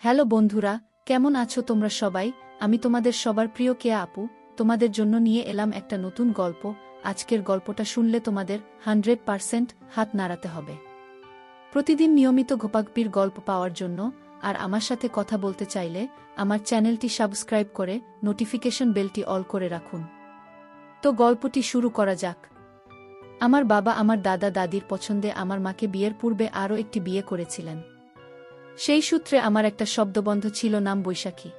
Hello বন্ধুরা, কেমন আছো তোমরা সবাই? আমি তোমাদের সবার প্রিয় কেয়া আপু, তোমাদের জন্য নিয়ে এলাম একটা নতুন গল্প। আজকের গল্পটা শুনলে তোমাদের 100% হাত নাড়াতে হবে। প্রতিদিন নিয়মিত ঘোপাগপির গল্প পাওয়ার জন্য আর আমার সাথে কথা বলতে চাইলে আমার চ্যানেলটি সাবস্ক্রাইব করে নোটিফিকেশন বেলটি অল করে রাখুন। তো গল্পটি শুরু করা যাক। আমার বাবা আমার দাদা দাদির পছন্দে আমার মাকে বিয়ের পূর্বে আরও একটি বিয়ে করেছিলেন। সেই সূত্রে আমার একটা শব্দবন্ধ ছিল, নাম বৈশাখী।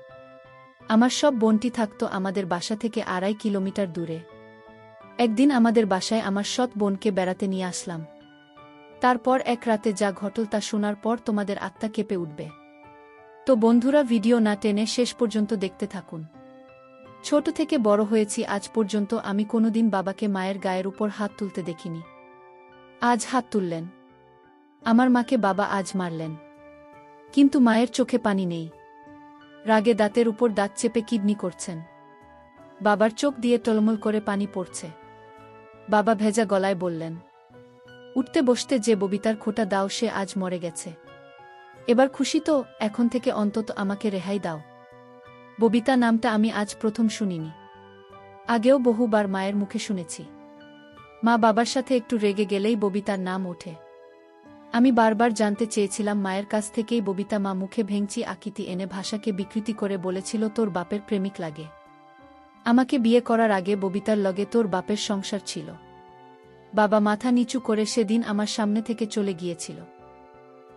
আমার সব বোনটি থাকত আমাদের বাসা থেকে 2.5 কিলোমিটার দূরে। একদিন আমাদের বাসায় আমার সৎ বোনকে বেড়াতে নিয়ে আসলাম। তারপর এক রাতে যা ঘটল তা শোনার পর তোমাদের আত্মা কেঁপে উঠবে। তো বন্ধুরা, ভিডিও না টেনে শেষ পর্যন্ত দেখতে থাকুন। ছোট থেকে বড় হয়েছি, আজ পর্যন্ত আমি কোনোদিন বাবাকে মায়ের গায়ের উপর হাত তুলতে দেখিনি। আজ হাত তুললেন। আমার মাকে বাবা আজ মারলেন। কিন্তু মায়ের চোখে পানি নেই। রাগে দাঁতের উপর দাঁত চেপে কিডনি করছেন। বাবার চোখ দিয়ে টলমল করে পানি পড়ছে। বাবা ভেজা গলায় বললেন, উঠতে বসতে যে ববিতার খোঁটা দাও সে আজ মরে গেছে। এবার খুশি তো? এখন থেকে অন্তত আমাকে রেহাই দাও। ববিতা নামটা আমি আজ প্রথম শুনিনি। আগেও বহুবার মায়ের মুখে শুনেছি। মা বাবার সাথে একটু রেগে গেলেই ববিতার নাম ওঠে। আমি বারবার জানতে চেয়েছিলাম মায়ের কাছ থেকেই ববিতা মা মুখে ভেঙচি আকৃতি এনে ভাষাকে বিকৃতি করে বলেছিল তোর বাপের প্রেমিক লাগে। আমাকে বিয়ে করার আগে ববিতার লগে তোর বাপের সংসার ছিল। বাবা মাথা নিচু করে সেদিন আমার সামনে থেকে চলে গিয়েছিল।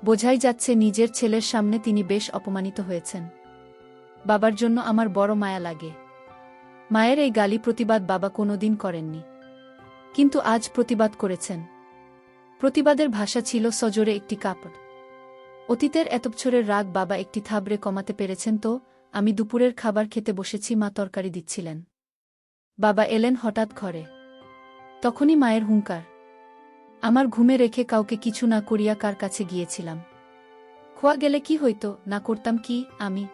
বোঝাই যাচ্ছে নিজের ছেলের সামনে তিনি বেশ অপমানিত হয়েছেন। বাবার জন্য আমার বড় মায়া লাগে। মায়ের এই গালি প্রতিবাদ বাবা কোনোদিন করেননি, কিন্তু আজ প্রতিবাদ করেছেন। প্রতিবাদের ভাষা ছিল সজোরে একটি কাপড়। অতীতের এত বছরের রাগ বাবা একটি থাবড়ে কমাতে পেরেছেন। তো আমি দুপুরের খাবার খেতে বসেছি, মা তরকারি দিচ্ছিলেন। বাবা এলেন হঠাৎ ঘরে। তখনই মায়ের হুঙ্কার। আমার ঘুমে রেখে কাউকে কিছু না করিয়া কার কাছে গিয়েছিলাম। খোয়া গেলে কি হইতো, না করতাম কি আমি?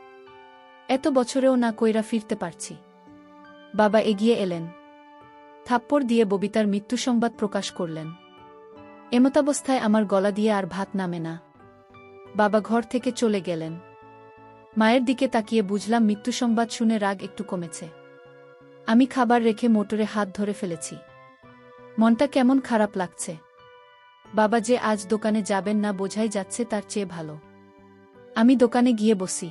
এত বছরেও না কইরা ফিরতে পারছি। বাবা এগিয়ে এলেন। থাপ্পড় দিয়ে ববিতার মৃত্যু সংবাদ প্রকাশ করলেন। এমতাবস্থায় আমার গলা দিয়ে আর ভাত নামে না। বাবা ঘর থেকে চলে গেলেন। মায়ের দিকে তাকিয়ে বুঝলাম মৃত্যু সংবাদ শুনে রাগ একটু কমেছে। আমি খাবার রেখে মোটরে হাত ধরে ফেলেছি। মনটা কেমন খারাপ লাগছে। বাবা যে আজ দোকানে যাবেন না বোঝাই যাচ্ছে, তার চেয়ে ভালো আমি দোকানে গিয়ে বসি।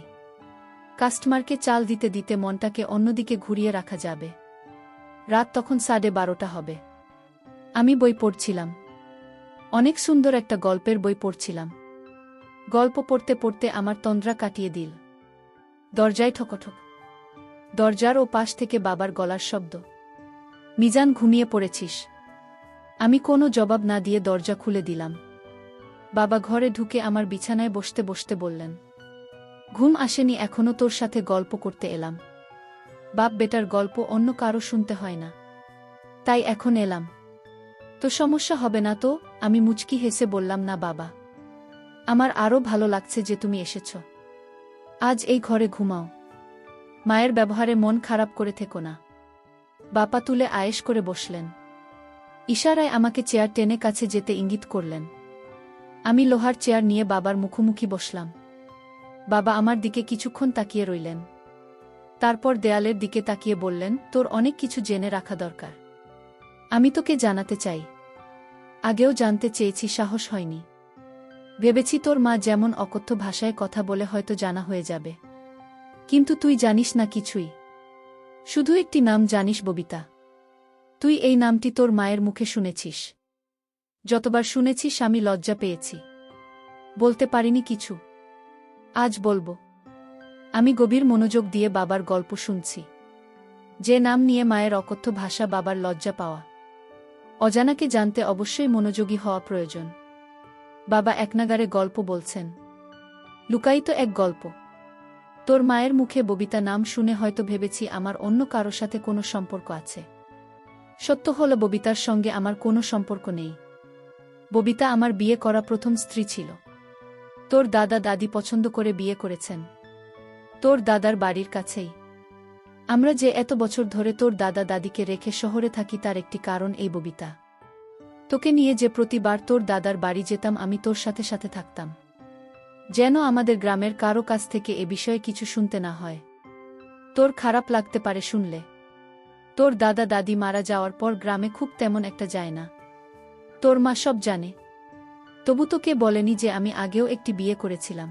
কাস্টমারকে চাল দিতে দিতে মনটাকে অন্যদিকে ঘুরিয়ে রাখা যাবে। রাত তখন 12:30 হবে। আমি বই পড়ছিলাম। অনেক সুন্দর একটা গল্পের বই পড়ছিলাম। গল্প পড়তে পড়তে আমার তন্দ্রা কাটিয়ে দিল। দরজায় ঠকঠক। দরজার ও পাশ থেকে বাবার গলার শব্দ। মিজান, ঘুমিয়ে পড়েছিস? আমি কোনো জবাব না দিয়ে দরজা খুলে দিলাম। বাবা ঘরে ঢুকে আমার বিছানায় বসতে বসতে বললেন, ঘুম আসেনি এখনো, তোর সাথে গল্প করতে এলাম। বাপ বেটার গল্প অন্য কারো শুনতে হয় না, তাই এখন এলাম। তো সমস্যা হবে না তো? আমি মুচকি হেসে বললাম, না বাবা, আমার আরও ভালো লাগছে যে তুমি এসেছ। আজ এই ঘরে ঘুমাও। মায়ের ব্যবহারে মন খারাপ করে থেকো না। বাপা তুলে আয়েশ করে বসলেন। ইশারায় আমাকে চেয়ার টেনে কাছে যেতে ইঙ্গিত করলেন। আমি লোহার চেয়ার নিয়ে বাবার মুখোমুখি বসলাম। বাবা আমার দিকে কিছুক্ষণ তাকিয়ে রইলেন। তারপর দেয়ালের দিকে তাকিয়ে বললেন, তোর অনেক কিছু জেনে রাখা দরকার। আমি তোকে জানাতে চাই। আগেও জানতে চেয়েছি, সাহস হয়নি। ভেবেছি তোর মা যেমন অকথ্য ভাষায় কথা বলে হয়তো জানা হয়ে যাবে। কিন্তু তুই জানিস না কিছুই। শুধু একটি নাম জানিস, ববিতা। তুই এই নামটি তোর মায়ের মুখে শুনেছিস। যতবার শুনেছিস আমি লজ্জা পেয়েছি, বলতে পারিনি কিছু। আজ বলবো। আমি গভীর মনোযোগ দিয়ে বাবার গল্প শুনছি। যে নাম নিয়ে মায়ের অকথ্য ভাষা, বাবার লজ্জা পাওয়া। অজানাকে জানতে অবশ্যই মনোযোগী হওয়া প্রয়োজন। বাবা একনাগারে গল্প বলছেন। লুকায়িত এক গল্প। তোর মায়ের মুখে ববিতা নাম শুনে হয়তো ভেবেছি আমার অন্য কারো সাথে কোনো সম্পর্ক আছে। সত্য হলো ববিতার সঙ্গে আমার কোনো সম্পর্ক নেই। ববিতা আমার বিয়ে করা প্রথম স্ত্রী ছিল। তোর দাদা দাদি পছন্দ করে বিয়ে করেছেন। তোর দাদার বাড়ির কাছেই। আমরা যে এত বছর ধরে তোর দাদা দাদিকে রেখে শহরে থাকি তার একটি কারণ এই ববিতা। তোকে নিয়ে যে প্রতিবার তোর দাদার বাড়ি যেতাম আমি তোর সাথে সাথে থাকতাম। যেন আমাদের গ্রামের কারো কাছ থেকে এ বিষয়ে কিছু শুনতে না হয়। তোর খারাপ লাগতে পারে শুনলে। তোর দাদা দাদি মারা যাওয়ার পর গ্রামে খুব তেমন একটা যায় না। তোর মা সব জানে। তবু তোকে বলেনি যে আমি আগেও একটি বিয়ে করেছিলাম।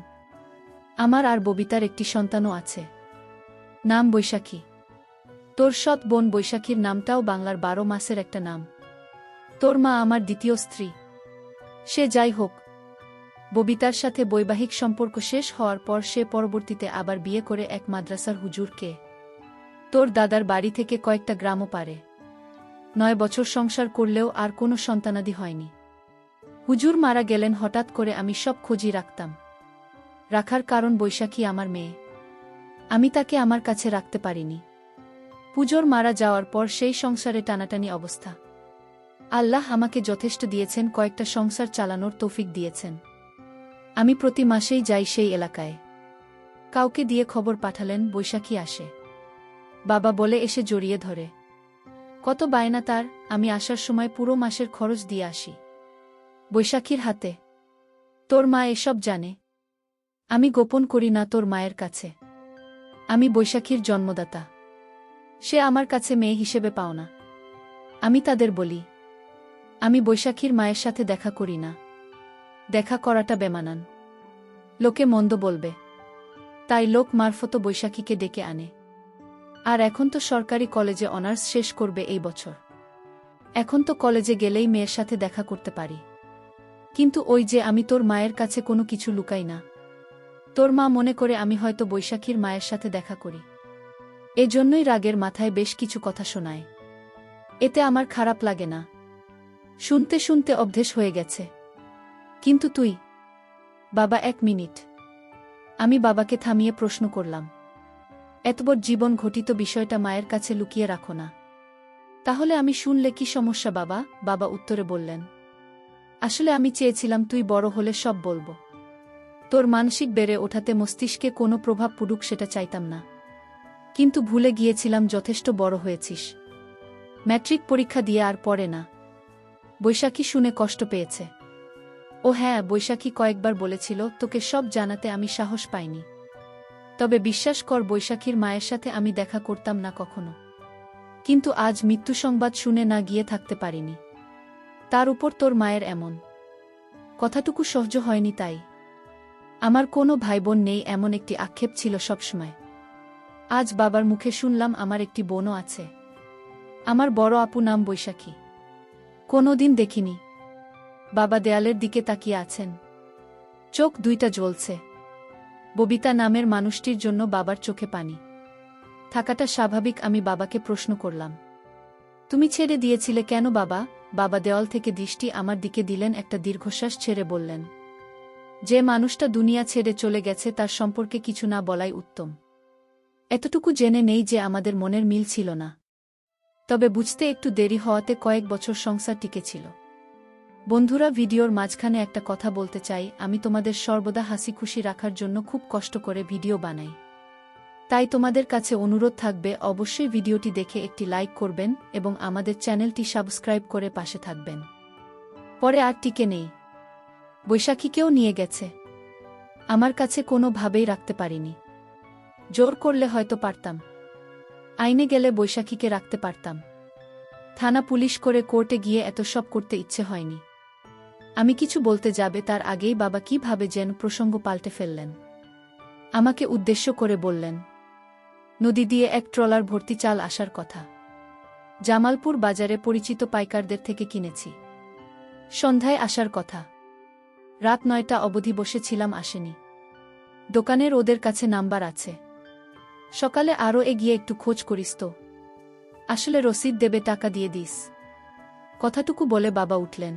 আমার আর ববিতার একটি সন্তানও আছে। নাম বৈশাখী। তোর সৎ বোন বৈশাখীর নামটাও বাংলার 12 মাসের একটা নাম। তোর মা আমার দ্বিতীয় স্ত্রী। সে যাই হোক, ববিতার সাথে বৈবাহিক সম্পর্ক শেষ হওয়ার পর সে পরবর্তীতে আবার বিয়ে করে এক মাদ্রাসার হুজুরকে। তোর দাদার বাড়ি থেকে কয়েকটা গ্রামও পারে। 9 বছর সংসার করলেও আর কোনো সন্তানাদি হয়নি। হুজুর মারা গেলেন হঠাৎ করে। আমি সব খোঁজই রাখতাম। রাখার কারণ বৈশাখী আমার মেয়ে। আমি তাকে আমার কাছে রাখতে পারিনি। পুজোর মারা যাওয়ার পর সেই সংসারে টানাটানি অবস্থা। আল্লাহ আমাকে যথেষ্ট দিয়েছেন, কয়েকটা সংসার চালানোর তৌফিক দিয়েছেন। আমি প্রতি মাসেই যাই সেই এলাকায়। কাউকে দিয়ে খবর পাঠালেন বৈশাখী আসে। বাবা বলে এসে জড়িয়ে ধরে। কত বায়না তার। আমি আসার সময় পুরো মাসের খরচ দিয়ে আসি বৈশাখীর হাতে। তোর মা এসব জানে। আমি গোপন করি না তোর মায়ের কাছে। আমি বৈশাখীর জন্মদাতা। সে আমার কাছে মেয়ে হিসেবে পাও না। আমি তাদের বলি, আমি বৈশাখীর মায়ের সাথে দেখা করি না। দেখা করাটা বেমানান। লোকে মন্দ বলবে। তাই লোক মারফত বৈশাখীকে ডেকে আনে। আর এখন তো সরকারি কলেজে অনার্স শেষ করবে এই বছর। এখন তো কলেজে গেলেই মেয়ের সাথে দেখা করতে পারি। কিন্তু ওই যে আমি তোর মায়ের কাছে কোনো কিছু লুকাই না। তোর মা মনে করে আমি হয়তো বৈশাখীর মায়ের সাথে দেখা করি। এজন্যই রাগের মাথায় বেশ কিছু কথা শোনায়। এতে আমার খারাপ লাগে না। শুনতে শুনতে অভ্যেস হয়ে গেছে। কিন্তু তুই? বাবা 1 মিনিট। আমি বাবাকে থামিয়ে প্রশ্ন করলাম, এতবড় জীবন ঘটিত বিষয়টা মায়ের কাছে লুকিয়ে রাখো না। তাহলে আমি শুনলে কি সমস্যা বাবা? বাবা উত্তরে বললেন, আসলে আমি চেয়েছিলাম তুই বড় হলে সব বলবো। তোর মানসিক বেড়ে ওঠাতে মস্তিষ্কে কোনো প্রভাব পড়ুক সেটা চাইতাম না। কিন্তু ভুলে গিয়েছিলাম যথেষ্ট বড় হয়েছিস। ম্যাট্রিক পরীক্ষা দিয়ে আর পড়ে না। বৈশাখী শুনে কষ্ট পেয়েছে। ও হ্যাঁ, বৈশাখী কয়েকবার বলেছিল তোকে সব জানাতে, আমি সাহস পাইনি। তবে বিশ্বাস কর, বৈশাখীর মায়ের সাথে আমি দেখা করতাম না কখনো। কিন্তু আজ মৃত্যু সংবাদ শুনে না গিয়ে থাকতে পারিনি। তার উপর তোর মায়ের এমন কথাটুকু সহ্য হয়নি। তাই আমার কোনো ভাইবোন নেই এমন একটি আক্ষেপ ছিল সবসময়। আজ বাবার মুখে শুনলাম আমার একটি বোনও আছে। আমার বড় আপু নাম বৈশাখী। কোনোদিন দেখিনি। বাবা দেয়ালের দিকে তাকিয়ে আছেন। চোখ দুইটা জ্বলছে। ববিতা নামের মানুষটির জন্য বাবার চোখে পানি থাকাটা স্বাভাবিক। আমি বাবাকে প্রশ্ন করলাম, তুমি ছেড়ে দিয়েছিলে কেন বাবা? বাবা দেওয়াল থেকে দৃষ্টি আমার দিকে দিলেন, একটা দীর্ঘশ্বাস ছেড়ে বললেন, যে মানুষটা দুনিয়া ছেড়ে চলে গেছে তার সম্পর্কে কিছু না বলাই উত্তম। এতটুকু জেনে নেই যে আমাদের মনের মিল ছিল না। তবে বুঝতে একটু দেরি হওয়াতে কয়েক বছর সংসার টিকেছিল। বন্ধুরা, ভিডিওর মাঝখানে একটা কথা বলতে চাই। আমি তোমাদের সর্বদা হাসি খুশি রাখার জন্য খুব কষ্ট করে ভিডিও বানাই। তাই তোমাদের কাছে অনুরোধ থাকবে, অবশ্যই ভিডিওটি দেখে একটি লাইক করবেন এবং আমাদের চ্যানেলটি সাবস্ক্রাইব করে পাশে থাকবেন। পরে আর টিকে নেই। বৈশাখীকেও নিয়ে গেছে। আমার কাছে কোনোভাবেই রাখতে পারিনি। জোর করলে হয়তো পারতাম। আইনে গেলে বৈশাখীকে রাখতে পারতাম। থানা পুলিশ করে কোর্টে গিয়ে এত সব করতে ইচ্ছে হয়নি। আমি কিছু বলতে যাবে তার আগেই বাবা কিভাবে যেন প্রসঙ্গ পাল্টে ফেললেন। আমাকে উদ্দেশ্য করে বললেন, নদী দিয়ে এক ট্রলার ভর্তি চাল আসার কথা। জামালপুর বাজারে পরিচিত পাইকারদের থেকে কিনেছি। সন্ধ্যায় আসার কথা। রাত 9টা অবধি বসেছিলাম, আসেনি। দোকানের ওদের কাছে নাম্বার আছে। সকালে আরও এগিয়ে একটু খোঁজ করিস তো। আসলে রসিদ দেবে, টাকা দিয়ে দিস। কথাটুকু বলে বাবা উঠলেন।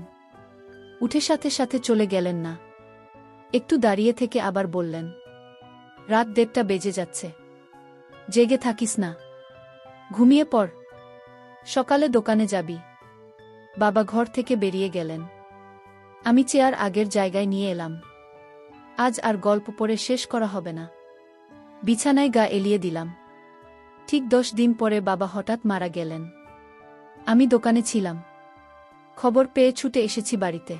উঠে সাথে সাথে চলে গেলেন না। একটু দাঁড়িয়ে থেকে আবার বললেন, রাত 1:30 বেজে যাচ্ছে। জেগে থাকিস না, ঘুমিয়ে পড়। সকালে দোকানে যাবি। বাবা ঘর থেকে বেরিয়ে গেলেন। আমি চেয়ার আগের জায়গায় নিয়ে এলাম। আজ আর গল্প পড়ে শেষ করা হবে না। বিছানায় গা এলিয়ে দিলাম। ঠিক 10 দিন পরে বাবা হঠাৎ মারা গেলেন। আমি দোকানে ছিলাম। খবর পেয়ে ছুটে এসেছি বাড়িতে।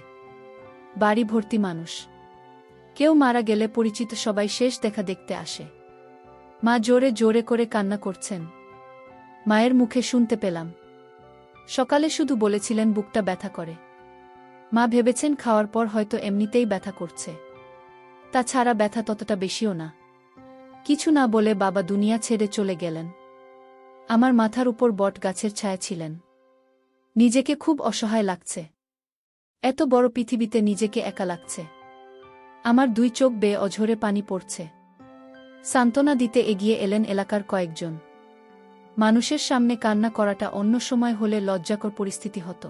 বাড়ি ভর্তি মানুষ। কেউ মারা গেলে পরিচিত সবাই শেষ দেখা দেখতে আসে। মা জোরে জোরে করে কান্না করছেন। মায়ের মুখে শুনতে পেলাম। সকালে শুধু বলেছিলেন বুকটা ব্যথা করে। মা ভেবেছেন খাওয়ার পর হয়তো এমনিতেই ব্যথা করছে। তাছাড়া ব্যথা ততটা বেশিও না। কিছু না বলে বাবা দুনিয়া ছেড়ে চলে গেলেন। আমার মাথার উপর বট গাছের ছায়া ছিলেন। নিজেকে খুব অসহায় লাগছে। এত বড় পৃথিবীতে নিজেকে একা লাগছে। আমার দুই চোখ বেয়ে অঝরে পানি পড়ছে। সান্ত্বনা দিতে এগিয়ে এলেন এলাকার কয়েকজন। মানুষের সামনে কান্না করাটা অন্য সময় হলে লজ্জাকর পরিস্থিতি হতো,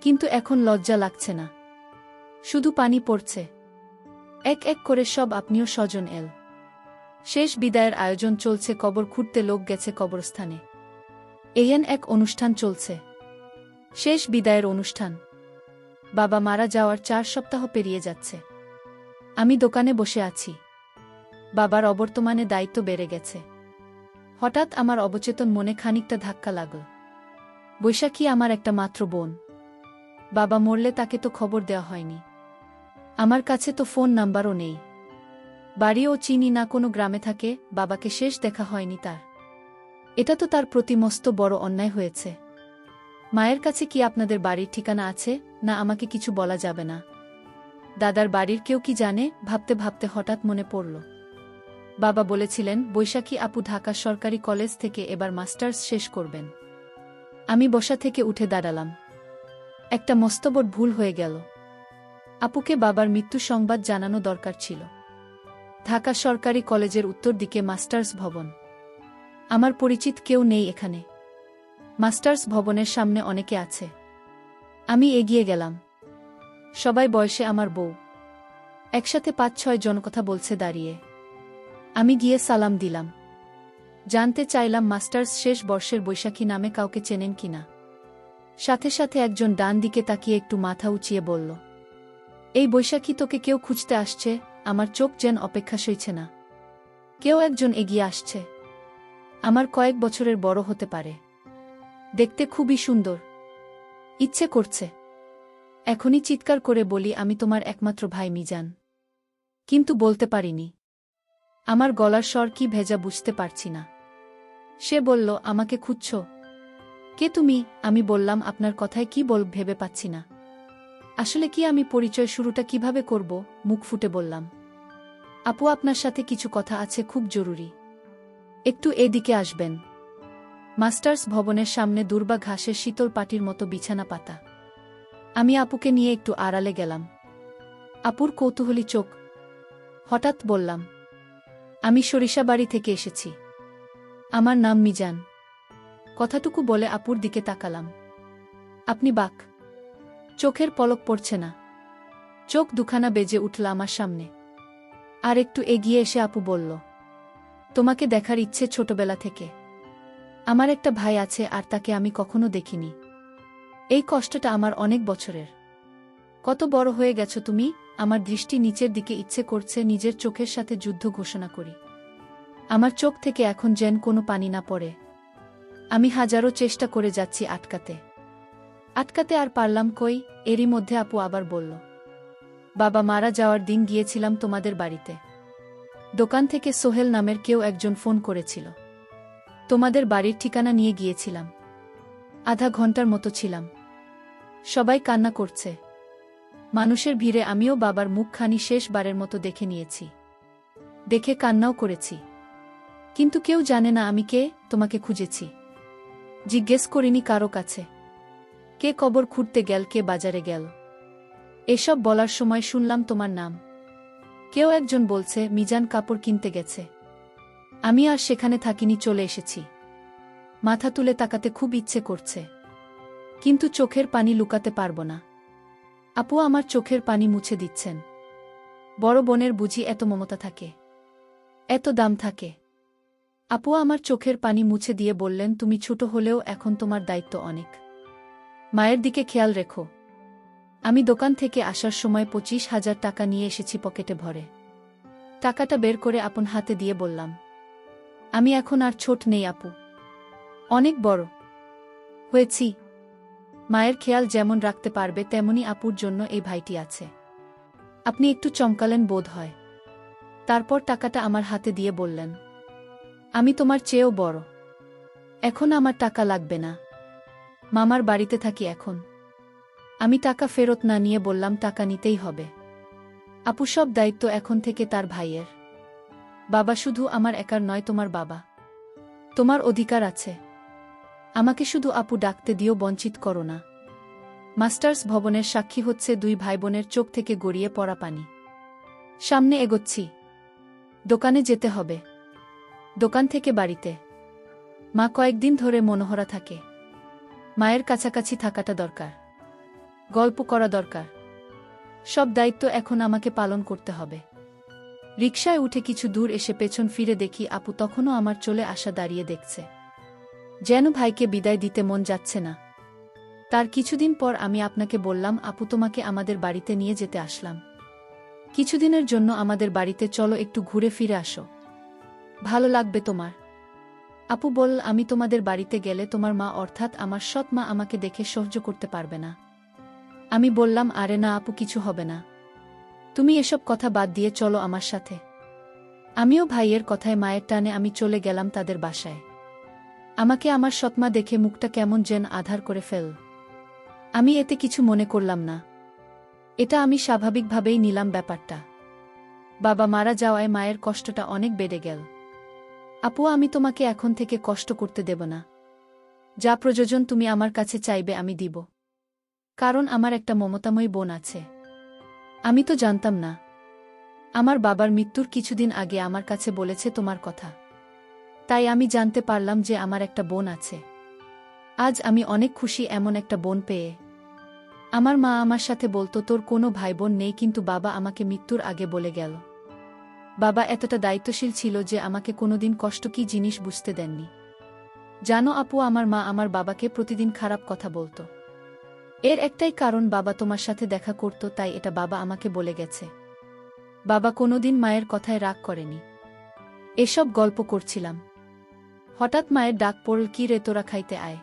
কিন্তু এখন লজ্জা লাগছে না। শুধু পানি পড়ছে। এক এক করে সব আপনিও স্বজন এল। শেষ বিদায়ের আয়োজন চলছে। কবর খুঁড়তে লোক গেছে কবরস্থানে। এহেন এক অনুষ্ঠান চলছে। শেষ বিদায়ের অনুষ্ঠান। বাবা মারা যাওয়ার 4 সপ্তাহ পেরিয়ে যাচ্ছে। আমি দোকানে বসে আছি। বাবার অবর্তমানে দায়িত্ব বেড়ে গেছে। হঠাৎ আমার অবচেতন মনে খানিকটা ধাক্কা লাগল। বৈশাখী আমার একটা মাত্র বোন। বাবা মরলে তাকে তো খবর দেওয়া হয়নি। আমার কাছে তো ফোন নাম্বারও নেই। বাড়িও চিনি না, কোনো গ্রামে থাকে। বাবাকে শেষ দেখা হয়নি তার। এটা তো তার প্রতি মস্ত বড় অন্যায় হয়েছে। মায়ের কাছে কি আপনাদের বাড়ির ঠিকানা আছে? না, আমাকে কিছু বলা যাবে না। দাদার বাড়ির কেউ কি জানে? ভাবতে ভাবতে হঠাৎ মনে পড়ল। বাবা বলেছিলেন বৈশাখী আপু ঢাকা সরকারি কলেজ থেকে এবার মাস্টার্স শেষ করবেন। আমি বসা থেকে উঠে দাঁড়ালাম। একটা মস্তবড় ভুল হয়ে গেল। আপুকে বাবার মৃত্যু সংবাদ জানানো দরকার ছিল। ঢাকা সরকারি কলেজের উত্তর দিকে মাস্টার্স ভবন। আমার পরিচিত কেউ নেই এখানে। মাস্টার্স ভবনের সামনে অনেকে আছে। আমি এগিয়ে গেলাম। সবাই বয়সে আমার বউ। একসাথে 5-6 জন কথা বলছে দাঁড়িয়ে। আমি গিয়ে সালাম দিলাম। জানতে চাইলাম মাস্টার্স শেষ বর্ষের বৈশাখী নামে কাউকে চেনেন কিনা। সাথে সাথে একজন ডান দিকে তাকিয়ে একটু মাথা উঁচিয়ে বলল, এই বৈশাখী, তোকে কেউ খুঁজতে আসছে। আমার চোখ যেন অপেক্ষা সইছে না। কেউ একজন এগিয়ে আসছে। আমার কয়েক বছরের বড় হতে পারে। দেখতে খুবই সুন্দর। ইচ্ছে করছে এখনই চিৎকার করে বলি, আমি তোমার একমাত্র ভাই মিজান। কিন্তু বলতে পারিনি। আমার গলার স্বর কি ভেজা বুঝতে পারছি না। সে বলল, আমাকে খুঁজছ? কে তুমি? আমি বললাম, আপনার কথায় কি বল ভেবে পাচ্ছি না। আসলে কি আমি পরিচয় শুরুটা কিভাবে করব? মুখ ফুটে বললাম, আপু, আপনার সাথে কিছু কথা আছে, খুব জরুরি। একটু এদিকে আসবেন। মাস্টার্স ভবনের সামনে দুর্বা ঘাসের শীতল পাটির মতো বিছানা পাতা। আমি আপুকে নিয়ে একটু আড়ালে গেলাম। আপুর কৌতূহলী চোখ। হঠাৎ বললাম, আমি সরিষাবাড়ি থেকে এসেছি। আমার নাম মিজান। কথাটুকু বলে আপুর দিকে তাকালাম। আপনি বাক? চোখের পলক পড়ছে না। চোখ দুখানা বেজে উঠল আমার সামনে। আর একটু এগিয়ে এসে আপু বলল, তোমাকে দেখার ইচ্ছে ছোটবেলা থেকে। আমার একটা ভাই আছে, আর তাকে আমি কখনো দেখিনি। এই কষ্টটা আমার অনেক বছরের। কত বড় হয়ে গেছো তুমি? আমার দৃষ্টি নিচের দিকে, ইচ্ছে করছে নিজের চোখের সাথে যুদ্ধ ঘোষণা করি। আমার চোখ থেকে এখন যেন কোনো পানি না পড়ে। আমি হাজারো চেষ্টা করে যাচ্ছি আটকাতে। আর পারলাম কই। এরই মধ্যে আপু আবার বলল, বাবা মারা যাওয়ার দিন গিয়েছিলাম তোমাদের বাড়িতে। দোকান থেকে সোহেল নামের কেউ একজন ফোন করেছিল। তোমাদের বাড়ির ঠিকানা নিয়ে গিয়েছিলাম। আধা ঘন্টার মতো ছিলাম। সবাই কান্না করছে। মানুষের ভিড়ে আমিও বাবার মুখখানি শেষবারের মতো দেখে নিয়েছি। দেখে কান্নাও করেছি। কিন্তু কেউ জানে না আমি কে। তোমাকে খুঁজেছি। জিজ্ঞেস করিনি কারো কাছে। কে কবর খুঁড়তে গেল, কে বাজারে গেল। এসব বলার সময় শুনলাম তোমার নাম। কেউ একজন বলছে মিজান কাপড় কিনতে গেছে। আমি আর সেখানে থাকিনি, চলে এসেছি। মাথা তুলে তাকাতে খুব ইচ্ছে করছে, কিন্তু চোখের পানি লুকাতে পারব না। আপু আমার চোখের পানি মুছে দিচ্ছেন। বড় বোনের বুঝি এত মমতা থাকে, এত দাম থাকে। আপু আমার চোখের পানি মুছে দিয়ে বললেন, তুমি ছোট হলেও এখন তোমার দায়িত্ব অনেক। মায়ের দিকে খেয়াল রেখো। আমি দোকান থেকে আসার সময় 25,000 টাকা নিয়ে এসেছি পকেটে ভরে। টাকাটা বের করে আপন হাতে দিয়ে বললাম, আমি এখন আর ছোট নেই আপু, অনেক বড় হয়েছি। মায়ের খেয়াল যেমন রাখতে পারবে তেমনি আপুর জন্য এই ভাইটি আছে। আপনি একটু চমকালেন বোধ হয়। তারপর টাকাটা আমার হাতে দিয়ে বললেন, আমি তোমার চেয়েও বড়। এখন আমার টাকা লাগবে না। মামার বাড়িতে থাকি এখন। আমি টাকা ফেরত না নিয়ে বললাম, টাকা নিতেই হবে। আপু, সব দায়িত্ব এখন থেকে তার ভাইয়ের। বাবা শুধু আমার একার নয়, তোমার বাবা। তোমার অধিকার আছে। আমাকে শুধু আপু ডাকতে দিও, বঞ্চিত করো না। মাস্টার্স ভবনের সাক্ষী হচ্ছে দুই ভাইবোনের চোখ থেকে গড়িয়ে পড়া পানি। সামনে এগোচ্ছি। দোকানে যেতে হবে। দোকান থেকে বাড়িতে। মা কয়েকদিন ধরে মনোহরা থাকে। মায়ের কাছাকাছি থাকাটা দরকার। গল্প করা দরকার। সব দায়িত্ব এখন আমাকে পালন করতে হবে। রিকশায় উঠে কিছু দূর এসে পেছন ফিরে দেখি আপু তখনও আমার চলে আসা দাঁড়িয়ে দেখছে। যেন ভাইকে বিদায় দিতে মন যাচ্ছে না। তার কিছুদিন পর আমি আপনাকে বললাম, আপু তোমাকে আমাদের বাড়িতে নিয়ে যেতে আসলাম। কিছুদিনের জন্য আমাদের বাড়িতে চলো, একটু ঘুরে ফিরে আসো। ভালো লাগবে তোমার। আপু বল, আমি তোমাদের বাড়িতে গেলে তোমার মা অর্থাৎ আমার সৎ মা আমাকে দেখে সহ্য করতে পারবে না। আমি বললাম, আরে না আপু, কিছু হবে না। তুমি এসব কথা বাদ দিয়ে চলো আমার সাথে। আমিও ভাইয়ের কথায় মায়ের টানে আমি চলে গেলাম তাদের বাসায়। আমাকে আমার সৎমা দেখে মুখটা কেমন যেন আধার করে ফেল। আমি এতে কিছু মনে করলাম না। এটা আমি স্বাভাবিকভাবেই নিলাম ব্যাপারটা। বাবা মারা যাওয়ায় মায়ের কষ্টটা অনেক বেড়ে গেল। আপু, আমি তোমাকে এখন থেকে কষ্ট করতে দেব না। যা প্রয়োজন তুমি আমার কাছে চাইবে আমি দিব। কারণ আমার একটা মমতাময়ী বোন আছে। আমি তো জানতাম না। আমার বাবার মৃত্যুর কিছুদিন আগে আমার কাছে বলেছে তোমার কথা। তাই আমি জানতে পারলাম যে আমার একটা বোন আছে। আজ আমি অনেক খুশি এমন একটা বোন পেয়ে। আমার মা আমার সাথে বলতো, তোর কোনো ভাই বোন নেই, কিন্তু বাবা আমাকে মৃত্যুর আগে বলে গেল। বাবা এতটা দায়িত্বশীল ছিল যে আমাকে কোনোদিন কষ্ট কী জিনিস বুঝতে দেননি। জানো আপু, আমার মা আমার বাবাকে প্রতিদিন খারাপ কথা বলতো। এর একটাই কারণ, বাবা তোমার সাথে দেখা করত, তাই এটা বাবা আমাকে বলে গেছে। বাবা কোনোদিন মায়ের কথায় রাগ করেনি। এসব গল্প করছিলাম। হঠাৎ মায়ের ডাক পড়ল, কি রে তোরা খাইতে আয়।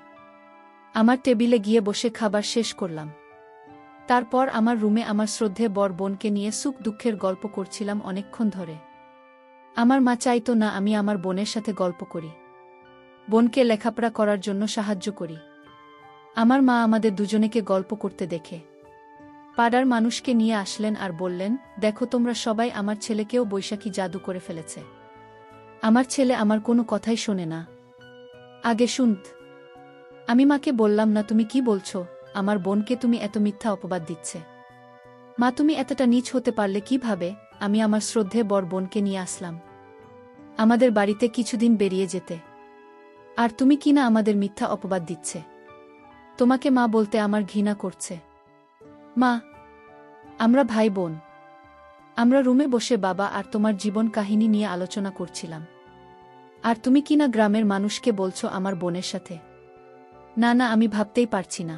আমার টেবিলে গিয়ে বসে খাবার শেষ করলাম। তারপর আমার রুমে আমার শ্রদ্ধে বর বোনকে নিয়ে সুখ দুঃখের গল্প করছিলাম অনেকক্ষণ ধরে। আমার মা চাইতো না আমি আমার বোনের সাথে গল্প করি, বোনকে লেখাপড়া করার জন্য সাহায্য করি। আমার মা আমাদের দুজনেকে গল্প করতে দেখে পাড়ার মানুষকে নিয়ে আসলেন আর বললেন, দেখো তোমরা সবাই, আমার ছেলেকেও বৈশাখী জাদু করে ফেলেছে। আমার ছেলে আমার কোনো কথাই শোনে না। আগে শুনত। আমি মাকে বললাম, না তুমি কি বলছো, আমার বোনকে তুমি এত মিথ্যা অপবাদ দিচ্ছে। মা, তুমি এতটা নীচ হতে পারলে কিভাবে। আমি আমার শ্রদ্ধে বর বোনকে নিয়ে আসলাম আমাদের বাড়িতে কিছুদিন বেরিয়ে যেতে, আর তুমি কিনা আমাদের মিথ্যা অপবাদ দিচ্ছে। তোমাকে মা বলতে আমার ঘৃণা করছে। মা, আমরা ভাই বোন। আমরা রুমে বসে বাবা আর তোমার জীবন কাহিনী নিয়ে আলোচনা করছিলাম, আর তুমি কিনা গ্রামের মানুষকে বলছো আমার বোনের সাথে। না না, আমি ভাবতেই পারছি না।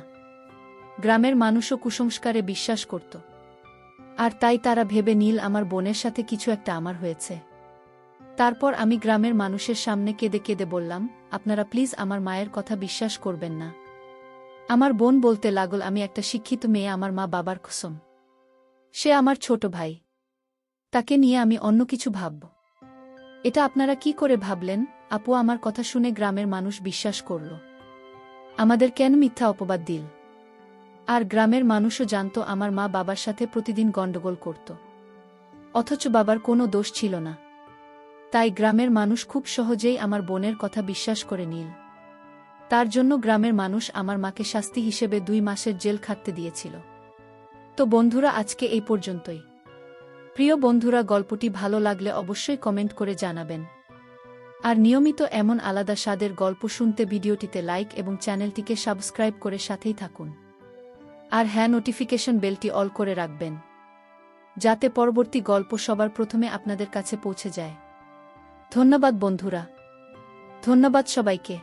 গ্রামের মানুষও কুসংস্কারে বিশ্বাস করত, আর তাই তারা ভেবে নিল আমার বোনের সাথে কিছু একটা আমার হয়েছে। তারপর আমি গ্রামের মানুষের সামনে কেঁদে কেঁদে বললাম, আপনারা প্লিজ আমার মায়ের কথা বিশ্বাস করবেন না। আমার বোন বলতে লাগল, আমি একটা শিক্ষিত মেয়ে, আমার মা বাবার কসম। সে আমার ছোট ভাই, তাকে নিয়ে আমি অন্য কিছু ভাবব। এটা আপনারা কি করে ভাবলেন? আপু, আমার কথা শুনে গ্রামের মানুষ বিশ্বাস করল। আমাদের কেন মিথ্যা অপবাদ দিল? আর গ্রামের মানুষও জানত আমার মা বাবার সাথে প্রতিদিন গণ্ডগোল করত, অথচ বাবার কোনো দোষ ছিল না। তাই গ্রামের মানুষ খুব সহজেই আমার বোনের কথা বিশ্বাস করে নিল। তার জন্য গ্রামের মানুষ আমার মাকে শাস্তি হিসেবে 2 মাসের জেল খাটতে দিয়েছিল। তো বন্ধুরা, আজকে এই পর্যন্তই। প্রিয় বন্ধুরা, গল্পটি ভালো লাগলে অবশ্যই কমেন্ট করে জানাবেন। আর নিয়মিত এমন আলাদা স্বাদের গল্প শুনতে ভিডিওটিতে লাইক এবং চ্যানেলটিকে সাবস্ক্রাইব করে সাথেই থাকুন। আর হ্যাঁ, নোটিফিকেশন বেলটি অল করে রাখবেন, যাতে পরবর্তী গল্প সবার প্রথমে আপনাদের কাছে পৌঁছে যায়। ধন্যবাদ বন্ধুরা। ধন্যবাদ সবাইকে।